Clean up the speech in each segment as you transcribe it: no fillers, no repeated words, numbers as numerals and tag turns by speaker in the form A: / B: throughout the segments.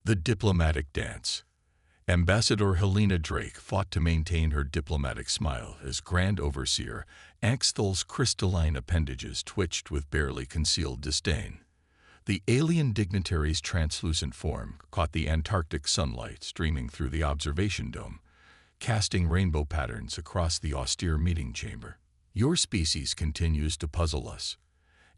A: The diplomatic dance. Ambassador Helena Drake fought to maintain her diplomatic smile as Grand Overseer Axthel's crystalline appendages twitched with barely concealed disdain. The alien dignitary's translucent form caught the Antarctic sunlight streaming through the observation dome, casting rainbow patterns across the austere meeting chamber. Your species continues to puzzle us,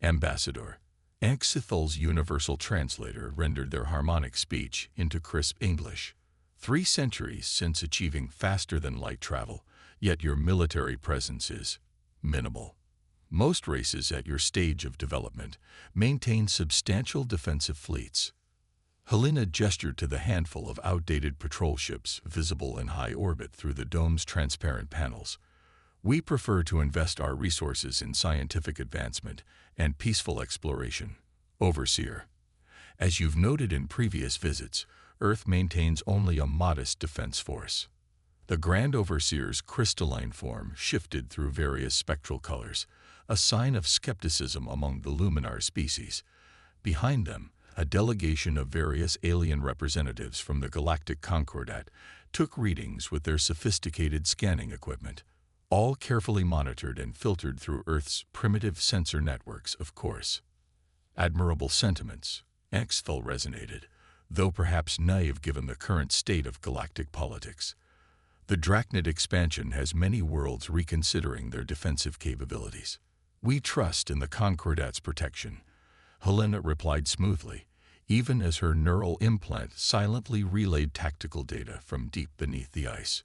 A: Ambassador. Axthel's universal translator rendered their harmonic speech into crisp English. 3 centuries since achieving faster-than-light travel, yet your military presence is minimal. Most races at your stage of development maintain substantial defensive fleets. Helena gestured to the handful of outdated patrol ships visible in high orbit through the dome's transparent panels. We prefer to invest our resources in scientific advancement and peaceful exploration, Overseer. As you've noted in previous visits, Earth maintains only a modest defense force. The Grand Overseer's crystalline form shifted through various spectral colors, a sign of skepticism among the Luminar species. Behind them, a delegation of various alien representatives from the Galactic Concordat took readings with their sophisticated scanning equipment, all carefully monitored and filtered through Earth's primitive sensor networks, of course. Admirable sentiments, Axthel resonated, though perhaps naive given the current state of galactic politics. The Drachnid expansion has many worlds reconsidering their defensive capabilities. We trust in the Concordat's protection, Helena replied smoothly, even as her neural implant silently relayed tactical data from deep beneath the ice.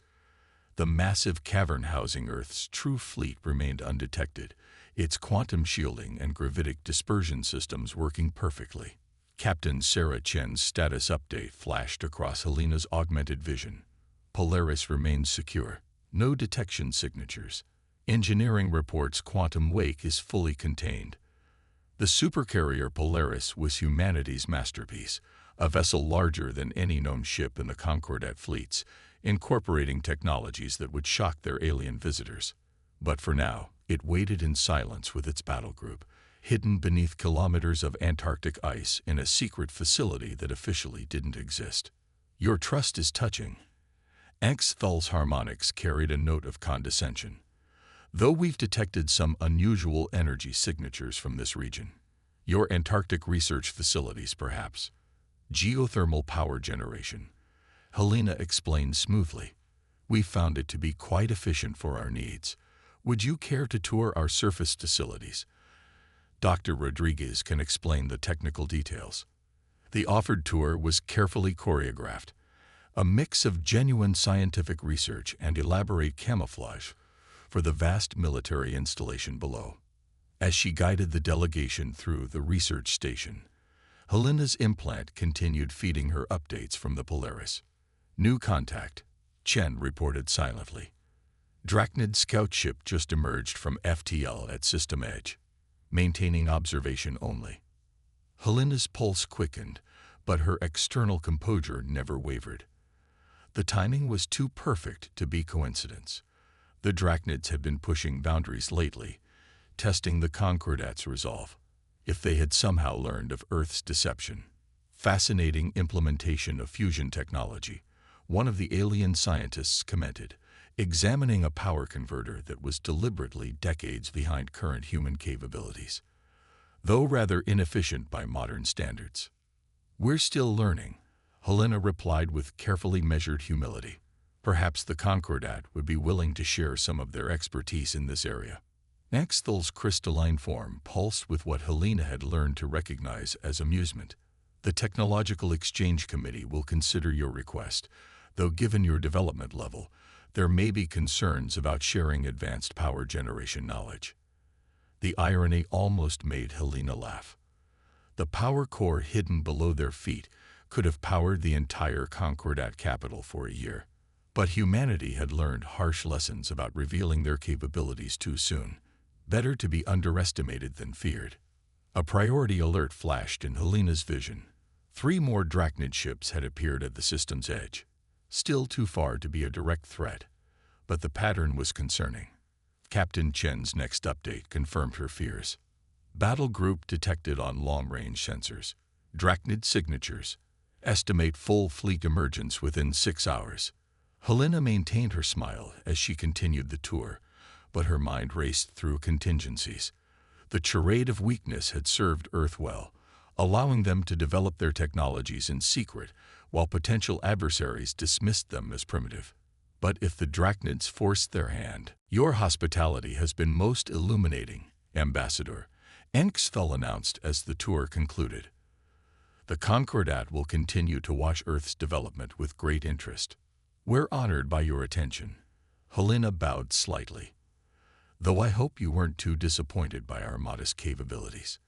A: The massive cavern housing Earth's true fleet remained undetected, its quantum shielding and gravitic dispersion systems working perfectly. Captain Sarah Chen's status update flashed across Helena's augmented vision. Polaris remains secure. No detection signatures. Engineering reports quantum wake is fully contained. The Supercarrier Polaris was humanity's masterpiece, a vessel larger than any known ship in the Concordat fleets, incorporating technologies that would shock their alien visitors. But for now, it waited in silence with its battle group, hidden beneath kilometers of Antarctic ice in a secret facility that officially didn't exist. Your trust is touching. Axthel's harmonics carried a note of condescension. Though we've detected some unusual energy signatures from this region, your Antarctic research facilities perhaps, geothermal power generation, Helena explained smoothly. We found it to be quite efficient for our needs. Would you care to tour our surface facilities? Dr. Rodriguez can explain the technical details. The offered tour was carefully choreographed, a mix of genuine scientific research and elaborate camouflage for the vast military installation below. As she guided the delegation through the research station, Helena's implant continued feeding her updates from the Polaris. New contact, Chen reported silently. Drachnid scout ship just emerged from FTL at system edge, maintaining observation only. Helena's pulse quickened, but her external composure never wavered. The timing was too perfect to be coincidence. The Drachnids had been pushing boundaries lately, testing the Concordat's resolve. If they had somehow learned of Earth's deception, fascinating implementation of fusion technology, one of the alien scientists commented, examining a power converter that was deliberately decades behind current human capabilities, though rather inefficient by modern standards. We're still learning, Helena replied with carefully measured humility. Perhaps the Concordat would be willing to share some of their expertise in this area. Axthel's crystalline form pulsed with what Helena had learned to recognize as amusement. The Technological Exchange Committee will consider your request, though given your development level, there may be concerns about sharing advanced power generation knowledge. The irony almost made Helena laugh. The power core hidden below their feet could have powered the entire Concordat capital for a year. But humanity had learned harsh lessons about revealing their capabilities too soon. Better to be underestimated than feared. A priority alert flashed in Helena's vision. 3 more Drachnid ships had appeared at the system's edge. Still too far to be a direct threat, but the pattern was concerning. Captain Chen's next update confirmed her fears. Battle group detected on long-range sensors. Drachnid signatures. Estimate full fleet emergence within 6 hours. Helena maintained her smile as she continued the tour, but her mind raced through contingencies. The charade of weakness had served Earth well, allowing them to develop their technologies in secret while potential adversaries dismissed them as primitive. But if the Drachnids forced their hand, "Your hospitality has been most illuminating, Ambassador," HFY announced as the tour concluded. "The Concordat will continue to watch Earth's development with great interest. We're honored by your attention." Helena bowed slightly. "Though I hope you weren't too disappointed by our modest capabilities."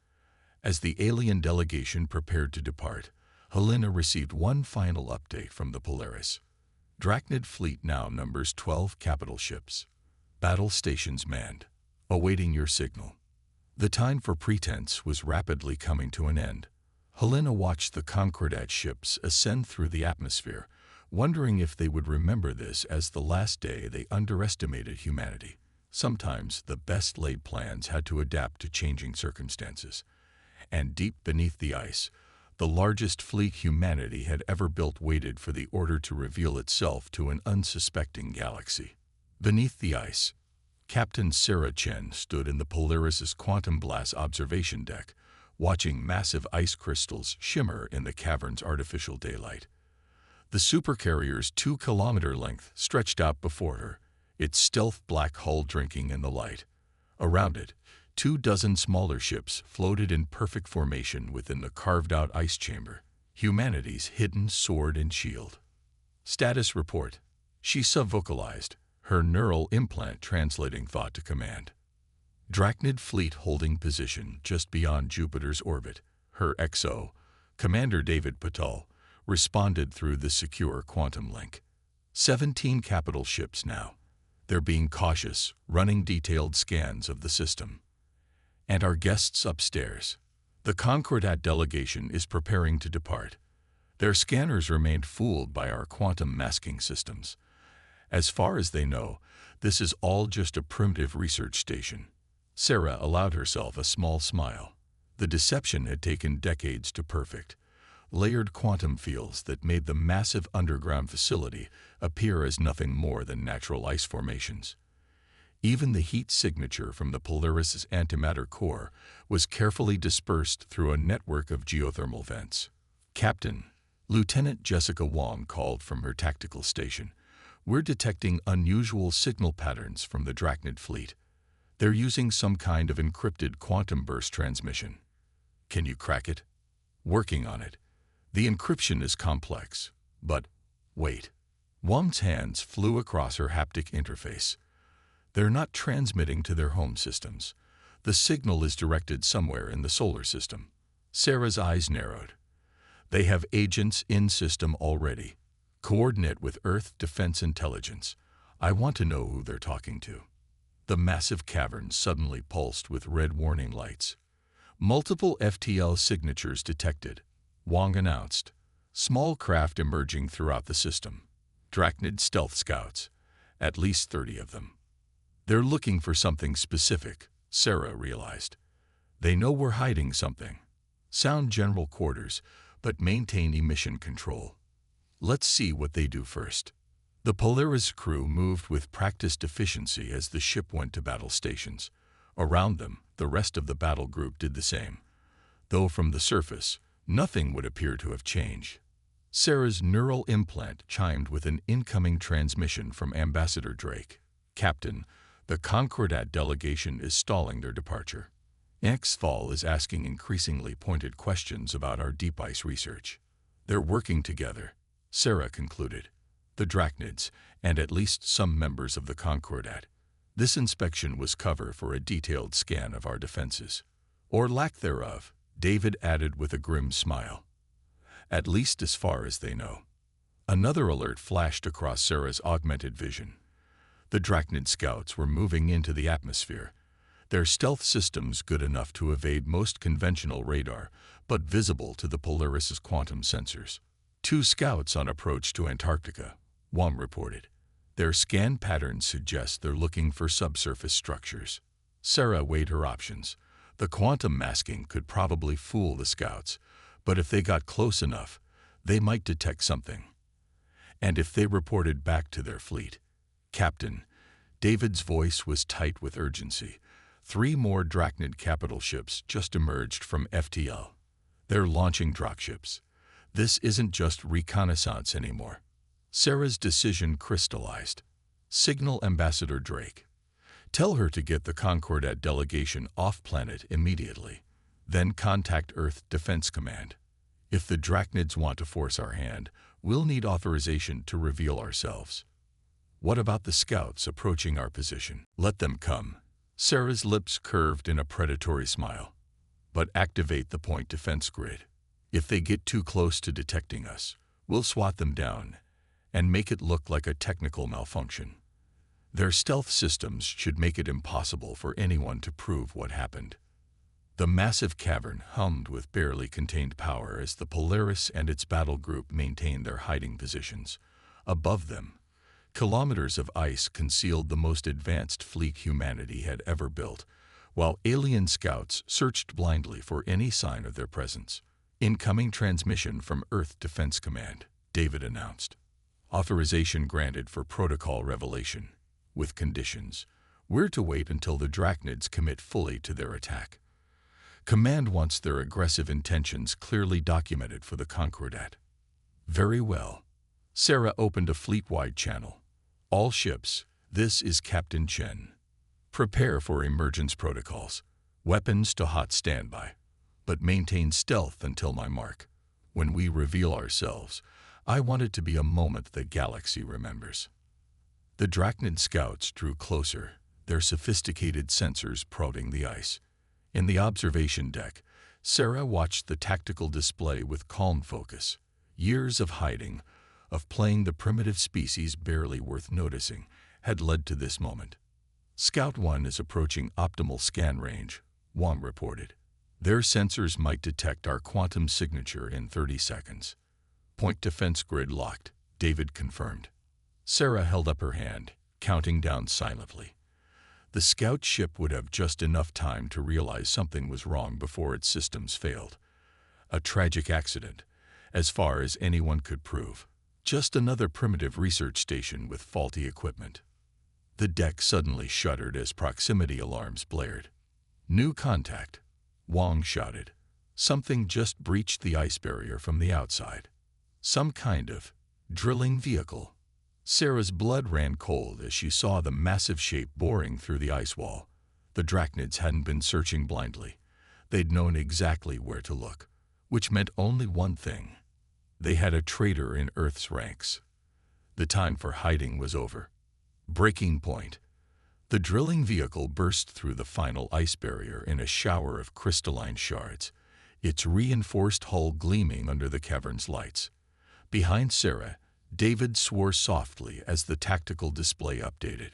A: As the alien delegation prepared to depart, Helena received one final update from the Polaris. Drachnid fleet now numbers 12 capital ships. Battle stations manned, awaiting your signal. The time for pretense was rapidly coming to an end. Helena watched the Concordat ships ascend through the atmosphere, wondering if they would remember this as the last day they underestimated humanity. Sometimes the best-laid plans had to adapt to changing circumstances. And deep beneath the ice, the largest fleet humanity had ever built waited for the order to reveal itself to an unsuspecting galaxy. Beneath the ice, Captain Sarah Chen stood in the Polaris's quantum blast observation deck, watching massive ice crystals shimmer in the cavern's artificial daylight. The Supercarrier's 2-kilometer length stretched out before her, its stealth black hull drinking in the light. Around it, 24 smaller ships floated in perfect formation within the carved-out ice chamber, humanity's hidden sword and shield. "Status report," she vocalized, her neural implant translating thought to command. "Drachnid fleet holding position just beyond Jupiter's orbit," her XO, Commander David Patel, responded through the secure quantum link. 17 capital ships now. They're being cautious, running detailed scans of the system. And our guests upstairs. The Concordat delegation is preparing to depart. Their scanners remained fooled by our quantum masking systems. As far as they know, this is all just a primitive research station. Sarah allowed herself a small smile. The deception had taken decades to perfect. Layered quantum fields that made the massive underground facility appear as nothing more than natural ice formations. Even the heat signature from the Polaris's antimatter core was carefully dispersed through a network of geothermal vents. "Captain," Lieutenant Jessica Wong called from her tactical station, "we're detecting unusual signal patterns from the Drachnid fleet. They're using some kind of encrypted quantum burst transmission." "Can you crack it?" "Working on it. The encryption is complex, but wait." Wong's hands flew across her haptic interface. "They're not transmitting to their home systems. The signal is directed somewhere in the solar system." Sarah's eyes narrowed. "They have agents in system already. Coordinate with Earth Defense Intelligence. I want to know who they're talking to." The massive cavern suddenly pulsed with red warning lights. "Multiple FTL signatures detected," Wong announced. "Small craft emerging throughout the system. Drachnid stealth scouts. At least 30 of them." "They're looking for something specific," Sarah realized. "They know we're hiding something. Sound general quarters, but maintain emission control. Let's see what they do first." The Polaris crew moved with practiced efficiency as the ship went to battle stations. Around them, the rest of the battle group did the same. Though from the surface, nothing would appear to have changed. Sarah's neural implant chimed with an incoming transmission from Ambassador Drake. "Captain, the Concordat delegation is stalling their departure. HFY is asking increasingly pointed questions about our deep ice research." "They're working together," Sarah concluded. "The Drachnids, and at least some members of the Concordat. This inspection was cover for a detailed scan of our defenses. Or lack thereof," David added with a grim smile. "At least as far as they know." Another alert flashed across Sarah's augmented vision. The Drachnid scouts were moving into the atmosphere. Their stealth systems good enough to evade most conventional radar, but visible to the Polaris's quantum sensors. 2 scouts on approach to Antarctica, Wong reported. Their scan patterns suggest they're looking for subsurface structures. Sarah weighed her options. The quantum masking could probably fool the scouts, but if they got close enough, They might detect something. And if they reported back to their fleet, Captain, David's voice was tight with urgency. 3 more Drachnid capital ships just emerged from FTL. They're launching dropships. This isn't just reconnaissance anymore. Sarah's decision crystallized. Signal Ambassador Drake. Tell her to get the Concordat delegation off-planet immediately. Then contact Earth Defense Command. If the Drachnids want to force our hand, we'll need authorization to reveal ourselves. What about the scouts approaching our position? Let them come. Sarah's lips curved in a predatory smile. But activate the point defense grid. If they get too close to detecting us, we'll swat them down and make it look like a technical malfunction. Their stealth systems should make it impossible for anyone to prove what happened. The massive cavern hummed with barely contained power as the Polaris and its battle group maintained their hiding positions. Above them, kilometers of ice concealed the most advanced fleet humanity had ever built, while alien scouts searched blindly for any sign of their presence. Incoming transmission from Earth Defense Command, David announced. Authorization granted for protocol revelation. With conditions. We're to wait until the Drachnids commit fully to their attack. Command wants their aggressive intentions clearly documented for the Concordat. Very well. Sarah opened a fleet-wide channel. All ships, this is Captain Chen. Prepare for emergence protocols. Weapons to hot standby. But maintain stealth until my mark. When we reveal ourselves, I want it to be a moment the galaxy remembers. The Drachnid scouts drew closer, their sophisticated sensors prodding the ice. In the observation deck, Sarah watched the tactical display with calm focus. Years of hiding, of playing the primitive species barely worth noticing, had led to this moment. Scout 1 is approaching optimal scan range, Wong reported. Their sensors might detect our quantum signature in 30 seconds. Point defense grid locked, David confirmed. Sarah held up her hand, counting down silently. The scout ship would have just enough time to realize something was wrong before its systems failed. A tragic accident, as far as anyone could prove. Just another primitive research station with faulty equipment. The deck suddenly shuddered as proximity alarms blared. New contact, Wong shouted. Something just breached the ice barrier from the outside. Some kind of drilling vehicle. Sarah's blood ran cold as she saw the massive shape boring through the ice wall. The Drachnids hadn't been searching blindly. They'd known exactly where to look, which meant only one thing. They had a traitor in Earth's ranks. The time for hiding was over. Breaking point. The drilling vehicle burst through the final ice barrier in a shower of crystalline shards, its reinforced hull gleaming under the cavern's lights. Behind Sarah, David swore softly as the tactical display updated.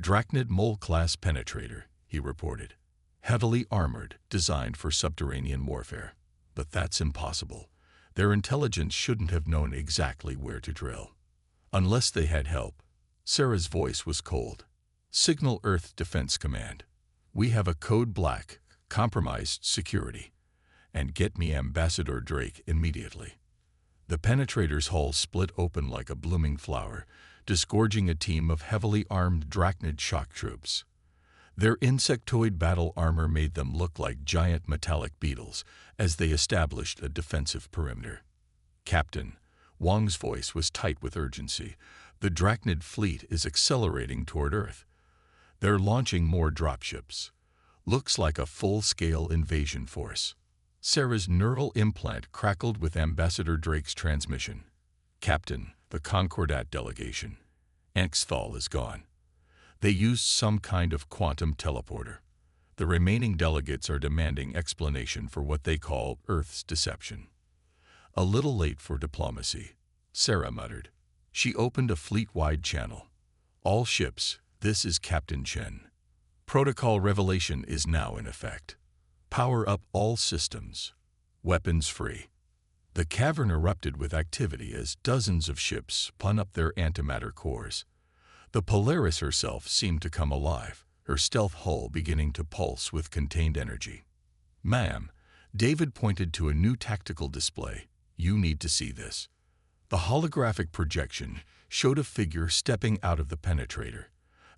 A: Drachnid Mole-class penetrator, he reported. Heavily armored, designed for subterranean warfare. But that's impossible. Their intelligence shouldn't have known exactly where to drill. Unless they had help. Sarah's voice was cold. Signal Earth Defense Command. We have a code black, compromised security. And get me Ambassador Drake immediately. The penetrator's hull split open like a blooming flower, disgorging a team of heavily armed Drachnid shock troops. Their insectoid battle armor made them look like giant metallic beetles as they established a defensive perimeter. Captain, Wong's voice was tight with urgency. The Drachnid fleet is accelerating toward Earth. They're launching more dropships. Looks like a full-scale invasion force. Sarah's neural implant crackled with Ambassador Drake's transmission. Captain, the Concordat delegation. Anxthal is gone. They used some kind of quantum teleporter. The remaining delegates are demanding explanation for what they call Earth's deception. A little late for diplomacy, Sarah muttered. She opened a fleet-wide channel. All ships, this is Captain Chen. Protocol revelation is now in effect. Power up all systems. Weapons free. The cavern erupted with activity as dozens of ships spun up their antimatter cores. The Polaris herself seemed to come alive, her stealth hull beginning to pulse with contained energy. Ma'am, David pointed to a new tactical display. You need to see this. The holographic projection showed a figure stepping out of the penetrator,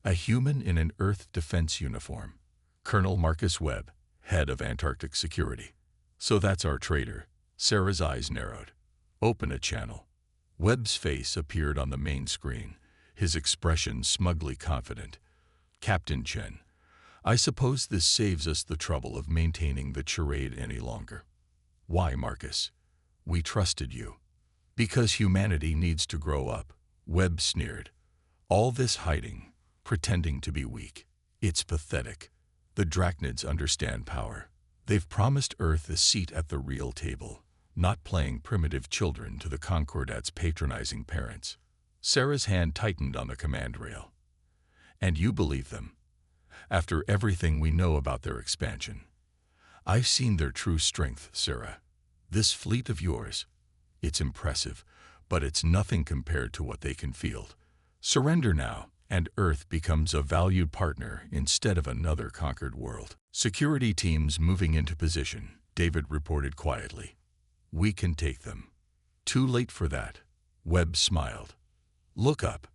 A: a human in an Earth defense uniform. Colonel Marcus Webb, head of Antarctic security. So that's our traitor. Sarah's eyes narrowed. Open a channel. Webb's face appeared on the main screen, his expression smugly confident. Captain Chen, I suppose this saves us the trouble of maintaining the charade any longer. Why, Marcus? We trusted you. Because humanity needs to grow up, Webb sneered. All this hiding, pretending to be weak. It's pathetic. The Drachnids understand power. They've promised Earth a seat at the real table, not playing primitive children to the Concordats' patronizing parents. Sarah's hand tightened on the command rail. And you believe them? After everything we know about their expansion. I've seen their true strength, Sarah. This fleet of yours, it's impressive, but it's nothing compared to what they can field. Surrender now, and Earth becomes a valued partner instead of another conquered world. Security teams moving into position, David reported quietly. We can take them. Too late for that. Webb smiled. Look up.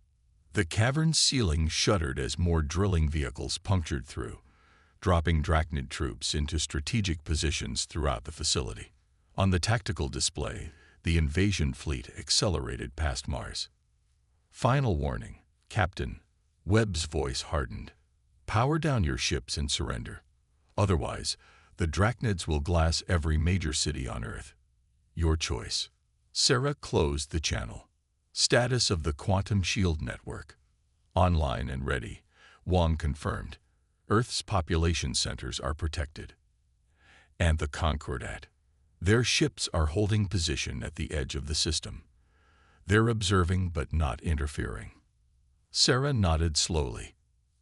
A: The cavern's ceiling shuddered as more drilling vehicles punctured through, dropping Drachnid troops into strategic positions throughout the facility. On the tactical display, the invasion fleet accelerated past Mars. Final warning, Captain. Webb's voice hardened. Power down your ships and surrender. Otherwise, the Drachnids will glass every major city on Earth. Your choice. Sarah closed the channel. Status of the Quantum Shield Network. Online and ready. Wong confirmed. Earth's population centers are protected. And the Concordat. Their ships are holding position at the edge of the system. They're observing but not interfering. Sarah nodded slowly.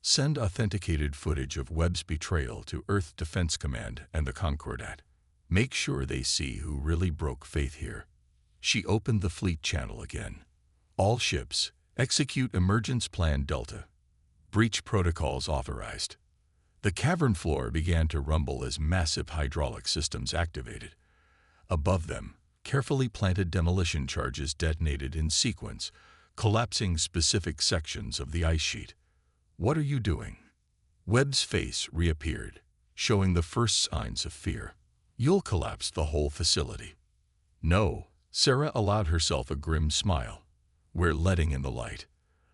A: Send authenticated footage of Webb's betrayal to Earth Defense Command and the Concordat. Make sure they see who really broke faith here. She opened the fleet channel again. All ships, execute Emergence Plan Delta. Breach protocols authorized. The cavern floor began to rumble as massive hydraulic systems activated. Above them, carefully planted demolition charges detonated in sequence, collapsing specific sections of the ice sheet. What are you doing? Webb's face reappeared, showing the first signs of fear. You'll collapse the whole facility. No, Sarah allowed herself a grim smile. We're letting in the light.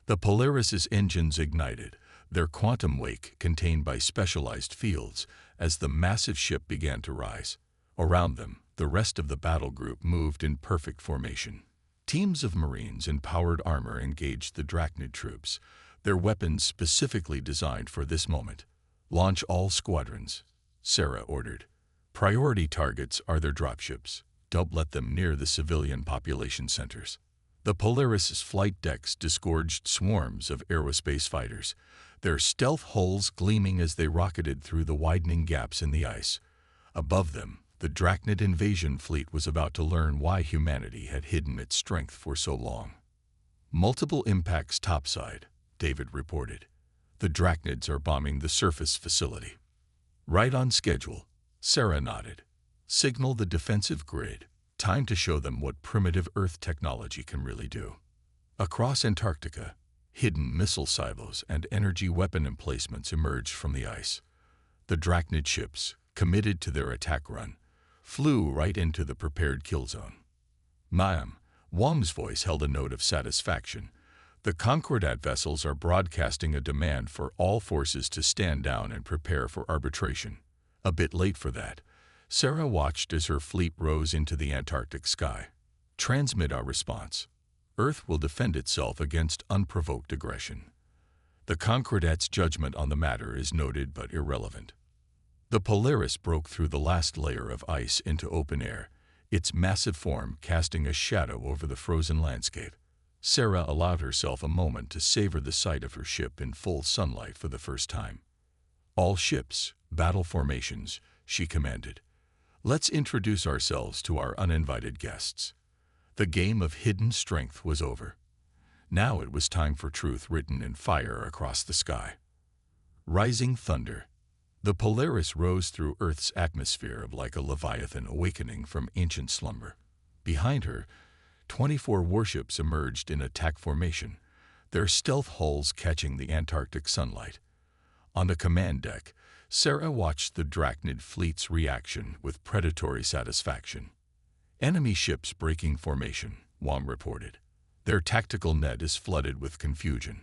A: The Polaris's engines ignited, their quantum wake contained by specialized fields, as the massive ship began to rise. Around them, the rest of the battle group moved in perfect formation. Teams of Marines in powered armor engaged the Drachnid troops, their weapons specifically designed for this moment. Launch all squadrons, Sarah ordered. Priority targets are their dropships. Don't let them near the civilian population centers. The Polaris's flight decks disgorged swarms of aerospace fighters, their stealth hulls gleaming as they rocketed through the widening gaps in the ice. Above them, the Drachnid invasion fleet was about to learn why humanity had hidden its strength for so long. Multiple impacts topside, David reported. The Drachnids are bombing the surface facility. Right on schedule, Sarah nodded. Signal the defensive grid. Time to show them what primitive Earth technology can really do. Across Antarctica, hidden missile silos and energy weapon emplacements emerged from the ice. The Drachnid ships, committed to their attack run, flew right into the prepared kill zone. Ma'am, Wong's voice held a note of satisfaction. The Concordat vessels are broadcasting a demand for all forces to stand down and prepare for arbitration. A bit late for that. Sarah watched as her fleet rose into the Antarctic sky. Transmit our response. Earth will defend itself against unprovoked aggression. The Concordat's judgment on the matter is noted but irrelevant. The Polaris broke through the last layer of ice into open air, its massive form casting a shadow over the frozen landscape. Sarah allowed herself a moment to savor the sight of her ship in full sunlight for the first time. All ships, battle formations, she commanded. Let's introduce ourselves to our uninvited guests. The game of hidden strength was over. Now it was time for truth written in fire across the sky. Rising thunder. The Polaris rose through Earth's atmosphere like a leviathan awakening from ancient slumber. Behind her, 24 warships emerged in attack formation, their stealth hulls catching the Antarctic sunlight. On the command deck, Sarah watched the Drachnid fleet's reaction with predatory satisfaction. Enemy ships breaking formation, Wong reported. Their tactical net is flooded with confusion.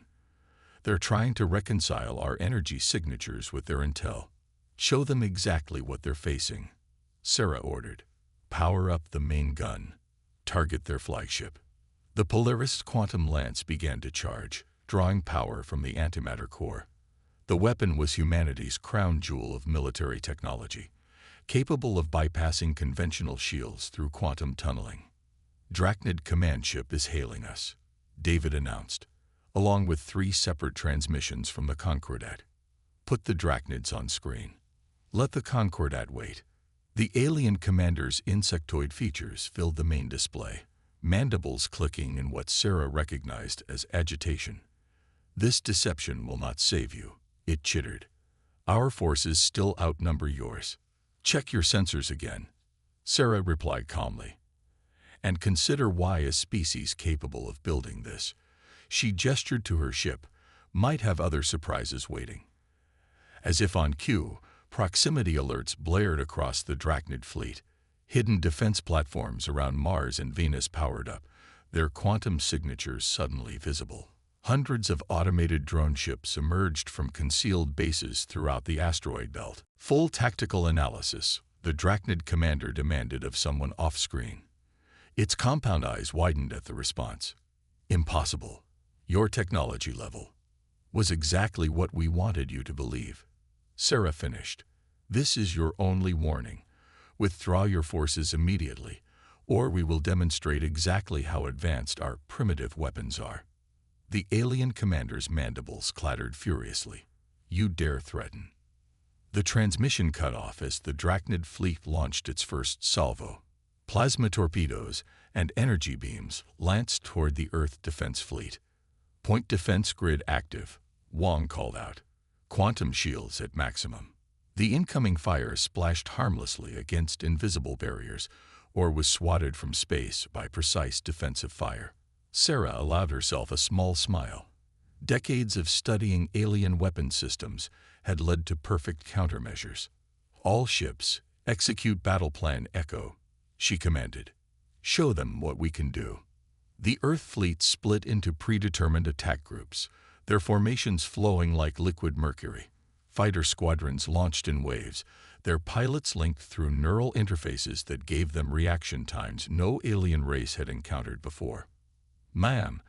A: They're trying to reconcile our energy signatures with their intel. Show them exactly what they're facing, Sarah ordered. Power up the main gun. Target their flagship. The Polaris quantum lance began to charge, drawing power from the antimatter core. The weapon was humanity's crown jewel of military technology, capable of bypassing conventional shields through quantum tunneling. Drachnid command ship is hailing us, David announced, along with 3 separate transmissions from the Concordat. Put the Drachnids on screen. Let the Concordat wait. The alien commander's insectoid features filled the main display, mandibles clicking in what Sarah recognized as agitation. This deception will not save you, it chittered. Our forces still outnumber yours. Check your sensors again, Sarah replied calmly. And consider why a species capable of building this, she gestured to her ship, might have other surprises waiting. As if on cue, proximity alerts blared across the Drachnid fleet. Hidden defense platforms around Mars and Venus powered up, their quantum signatures suddenly visible. Hundreds of automated drone ships emerged from concealed bases throughout the asteroid belt. Full tactical analysis, the Drachnid commander demanded of someone off-screen. Its compound eyes widened at the response. Impossible. Your technology level was exactly what we wanted you to believe. Sarah finished. This is your only warning. Withdraw your forces immediately, or we will demonstrate exactly how advanced our primitive weapons are. The alien commander's mandibles clattered furiously. You dare threaten. The transmission cut off as the Drachnid fleet launched its first salvo. Plasma torpedoes and energy beams lanced toward the Earth defense fleet. Point defense grid active, Wong called out. Quantum shields at maximum. The incoming fire splashed harmlessly against invisible barriers or was swatted from space by precise defensive fire. Sarah allowed herself a small smile. Decades of studying alien weapon systems had led to perfect countermeasures. All ships, execute battle plan Echo, she commanded. Show them what we can do. The Earth fleet split into predetermined attack groups, their formations flowing like liquid mercury. Fighter squadrons launched in waves, their pilots linked through neural interfaces that gave them reaction times no alien race had encountered before. Ma'am,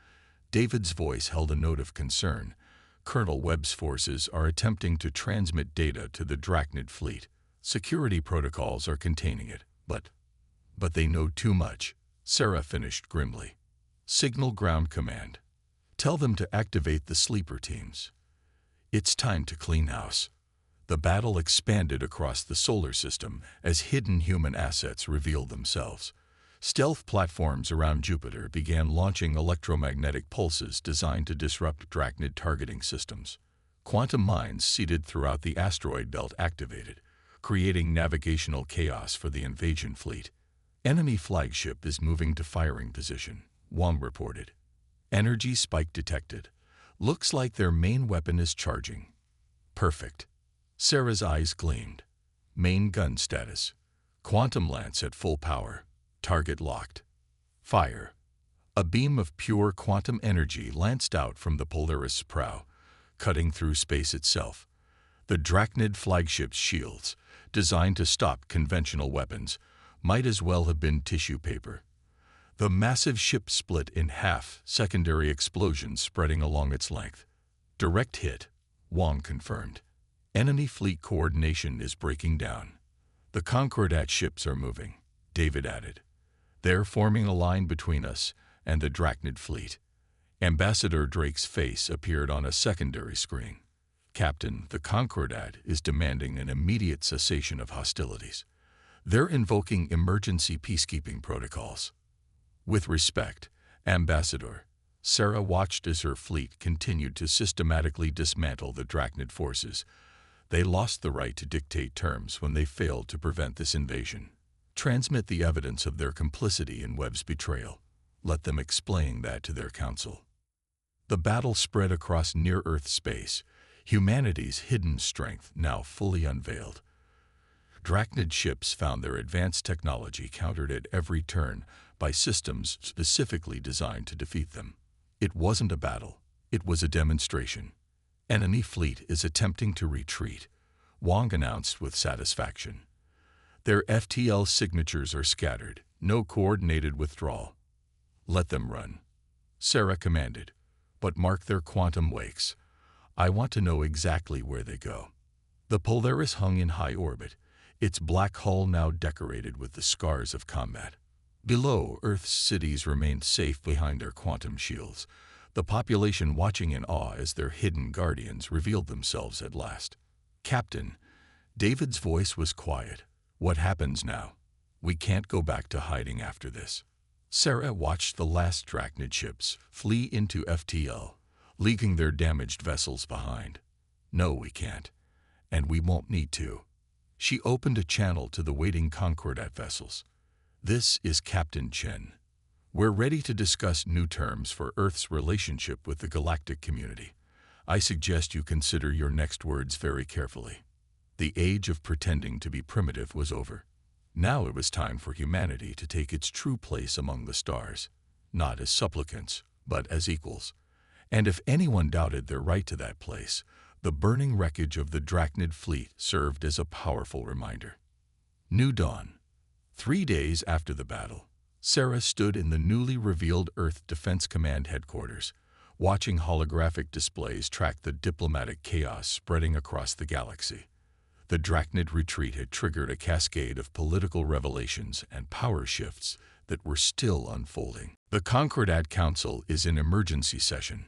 A: David's voice held a note of concern. Colonel Webb's forces are attempting to transmit data to the Drachnid fleet. Security protocols are containing it, but they know too much, Sarah finished grimly. Signal ground command. Tell them to activate the sleeper teams. It's time to clean house. The battle expanded across the solar system as hidden human assets revealed themselves. Stealth platforms around Jupiter began launching electromagnetic pulses designed to disrupt Drachnid targeting systems. Quantum mines seeded throughout the asteroid belt activated, creating navigational chaos for the invasion fleet. Enemy flagship is moving to firing position, Wong reported. Energy spike detected. Looks like their main weapon is charging. Perfect. Sarah's eyes gleamed. Main gun status. Quantum lance at full power. Target locked. Fire. A beam of pure quantum energy lanced out from the Polaris' prow, cutting through space itself. The Drachnid flagship's shields, designed to stop conventional weapons, might as well have been tissue paper. The massive ship split in half, secondary explosions spreading along its length. Direct hit, Wong confirmed. Enemy fleet coordination is breaking down. The Concordat ships are moving, David added. They're forming a line between us and the Drachnid fleet. Ambassador Drake's face appeared on a secondary screen. Captain, the Concordat is demanding an immediate cessation of hostilities. They're invoking emergency peacekeeping protocols. With respect, Ambassador, Sarah watched as her fleet continued to systematically dismantle the Drachnid forces. They lost the right to dictate terms when they failed to prevent this invasion. Transmit the evidence of their complicity in Webb's betrayal. Let them explain that to their council. The battle spread across near-Earth space, humanity's hidden strength now fully unveiled. Drachnid ships found their advanced technology countered at every turn by systems specifically designed to defeat them. It wasn't a battle, it was a demonstration. Enemy fleet is attempting to retreat, Wong announced with satisfaction. Their FTL signatures are scattered, no coordinated withdrawal. Let them run, Sarah commanded, but mark their quantum wakes. I want to know exactly where they go. The Polaris hung in high orbit, its black hull now decorated with the scars of combat. Below, Earth's cities remained safe behind their quantum shields, the population watching in awe as their hidden guardians revealed themselves at last. Captain, David's voice was quiet. What happens now? We can't go back to hiding after this. Sarah watched the last Drachnid ships flee into FTL, leaving their damaged vessels behind. No, we can't, and we won't need to. She opened a channel to the waiting Concordat vessels. This is Captain Chen. We're ready to discuss new terms for Earth's relationship with the galactic community. I suggest you consider your next words very carefully. The age of pretending to be primitive was over. Now it was time for humanity to take its true place among the stars, not as supplicants, but as equals. And if anyone doubted their right to that place, the burning wreckage of the Drachnid fleet served as a powerful reminder. New dawn. 3 days after the battle, Sarah stood in the newly revealed Earth Defense Command headquarters, watching holographic displays track the diplomatic chaos spreading across the galaxy. The Drachnid retreat had triggered a cascade of political revelations and power shifts that were still unfolding. The Concordat Council is in emergency session,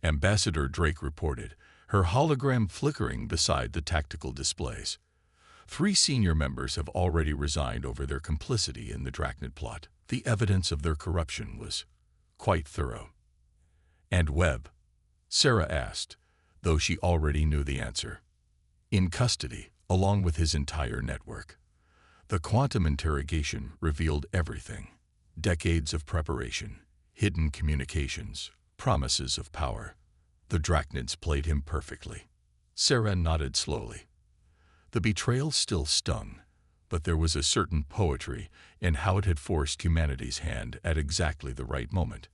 A: Ambassador Drake reported, her hologram flickering beside the tactical displays. 3 senior members have already resigned over their complicity in the Drachnid plot. The evidence of their corruption was quite thorough. And Webb? Sarah asked, though she already knew the answer. In custody, along with his entire network. The quantum interrogation revealed everything. Decades of preparation, hidden communications, promises of power. The Drachnids played him perfectly. Sarah nodded slowly. The betrayal still stung, but there was a certain poetry in how it had forced humanity's hand at exactly the right moment.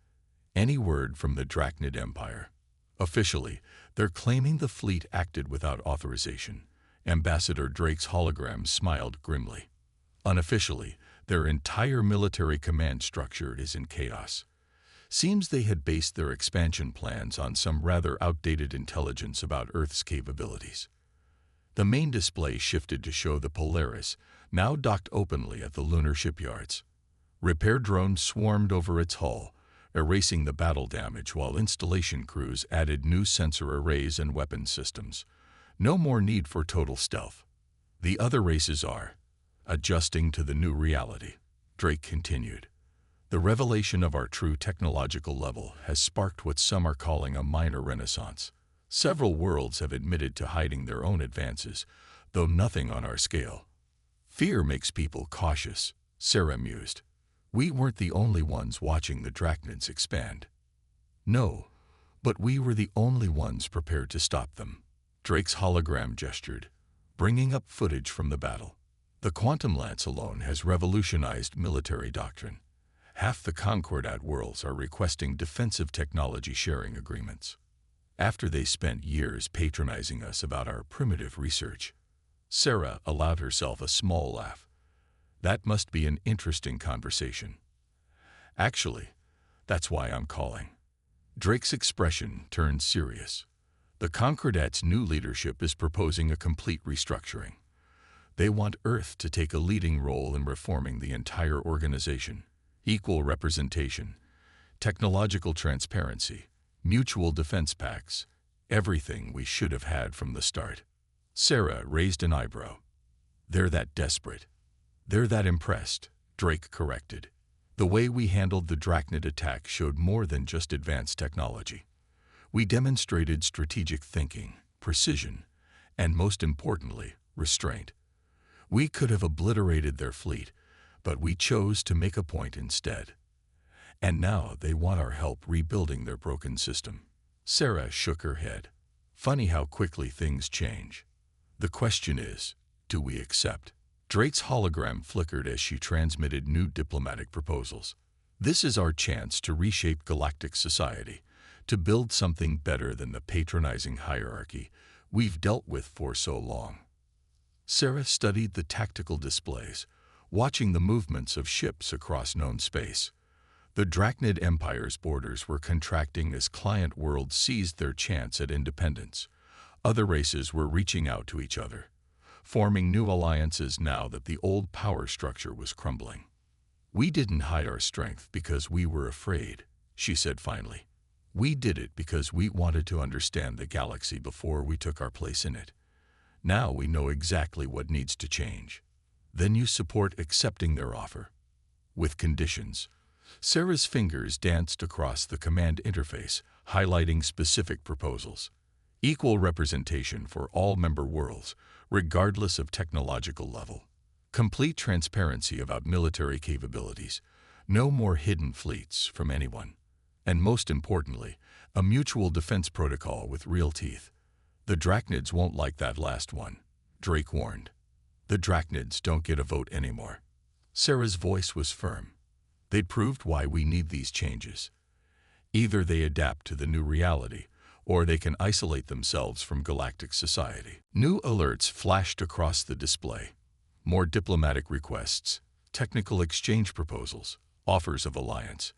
A: Any word from the Drachnid Empire? Officially, they're claiming the fleet acted without authorization. Ambassador Drake's hologram smiled grimly. Unofficially, their entire military command structure is in chaos. Seems they had based their expansion plans on some rather outdated intelligence about Earth's capabilities. The main display shifted to show the Polaris, now docked openly at the lunar shipyards. Repair drones swarmed over its hull, erasing the battle damage while installation crews added new sensor arrays and weapon systems. No more need for total stealth. The other races are adjusting to the new reality, Drake continued. The revelation of our true technological level has sparked what some are calling a minor renaissance. Several worlds have admitted to hiding their own advances, though nothing on our scale. Fear makes people cautious, Sarah mused. We weren't the only ones watching the Drachnids expand. No, but we were the only ones prepared to stop them. Drake's hologram gestured, bringing up footage from the battle. The quantum lance alone has revolutionized military doctrine. Half the Concordat worlds are requesting defensive technology sharing agreements. After they spent years patronizing us about our primitive research, Sarah allowed herself a small laugh. That must be an interesting conversation. Actually, that's why I'm calling. Drake's expression turned serious. The Concordat's new leadership is proposing a complete restructuring. They want Earth to take a leading role in reforming the entire organization. Equal representation, technological transparency, mutual defense pacts, everything we should have had from the start. Sarah raised an eyebrow. They're that desperate. They're that impressed, Drake corrected. The way we handled the Drachnid attack showed more than just advanced technology. We demonstrated strategic thinking, precision, and most importantly, restraint. We could have obliterated their fleet, But we chose to make a point instead. And now they want our help rebuilding their broken system. Sarah shook her head. Funny how quickly things change. The question is, do we accept? Drake's hologram flickered as she transmitted new diplomatic proposals. This is our chance to reshape galactic society, to build something better than the patronizing hierarchy we've dealt with for so long. Sarah studied the tactical displays, watching the movements of ships across known space. The Drachnid Empire's borders were contracting as client worlds seized their chance at independence. Other races were reaching out to each other, forming new alliances now that the old power structure was crumbling. We didn't hide our strength because we were afraid, she said finally. We did it because we wanted to understand the galaxy before we took our place in it. Now we know exactly what needs to change. Then you support accepting their offer. With conditions. Sarah's fingers danced across the command interface, highlighting specific proposals. Equal representation for all member worlds, regardless of technological level. Complete transparency about military capabilities. No more hidden fleets from anyone. And most importantly, a mutual defense protocol with real teeth. The Drachnids won't like that last one, Drake warned. The Drachnids don't get a vote anymore. Sarah's voice was firm. They'd proved why we need these changes. Either they adapt to the new reality, or they can isolate themselves from galactic society. New alerts flashed across the display. More diplomatic requests, technical exchange proposals, offers of alliance.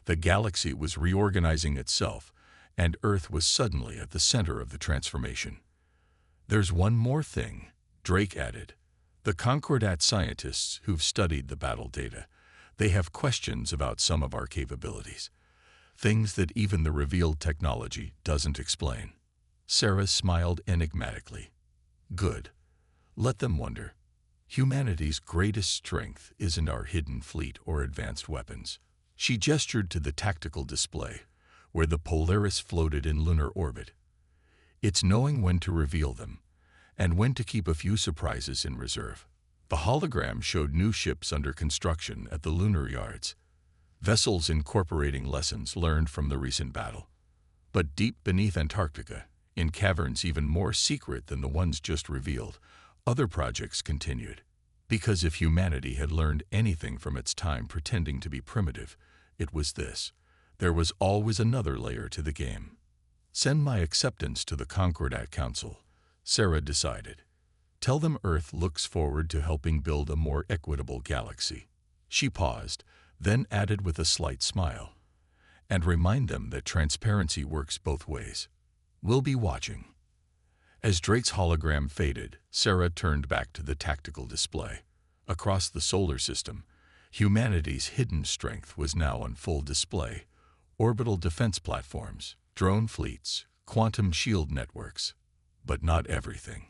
A: The galaxy was reorganizing itself, and Earth was suddenly at the center of the transformation. There's one more thing, Drake added. The Concordat scientists who've studied the battle data, they have questions about some of our capabilities. Things that even the revealed technology doesn't explain. Sarah smiled enigmatically. Good. Let them wonder. Humanity's greatest strength isn't our hidden fleet or advanced weapons. She gestured to the tactical display, where the Polaris floated in lunar orbit. It's knowing when to reveal them, and when to keep a few surprises in reserve. The hologram showed new ships under construction at the lunar yards, vessels incorporating lessons learned from the recent battle. But deep beneath Antarctica, in caverns even more secret than the ones just revealed, other projects continued. Because if humanity had learned anything from its time pretending to be primitive, it was this. There was always another layer to the game. Send my acceptance to the Concordat Council, Sarah decided. Tell them Earth looks forward to helping build a more equitable galaxy. She paused, then added with a slight smile. And remind them that transparency works both ways. We'll be watching. As Drake's hologram faded, Sarah turned back to the tactical display. Across the solar system, humanity's hidden strength was now on full display. Orbital defense platforms, drone fleets, quantum shield networks. But not everything.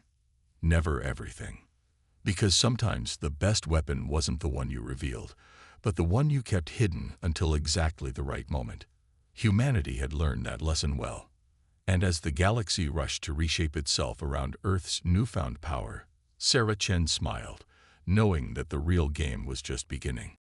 A: Never everything. Because sometimes the best weapon wasn't the one you revealed, but the one you kept hidden until exactly the right moment. Humanity had learned that lesson well. And as the galaxy rushed to reshape itself around Earth's newfound power, Sarah Chen smiled, knowing that the real game was just beginning.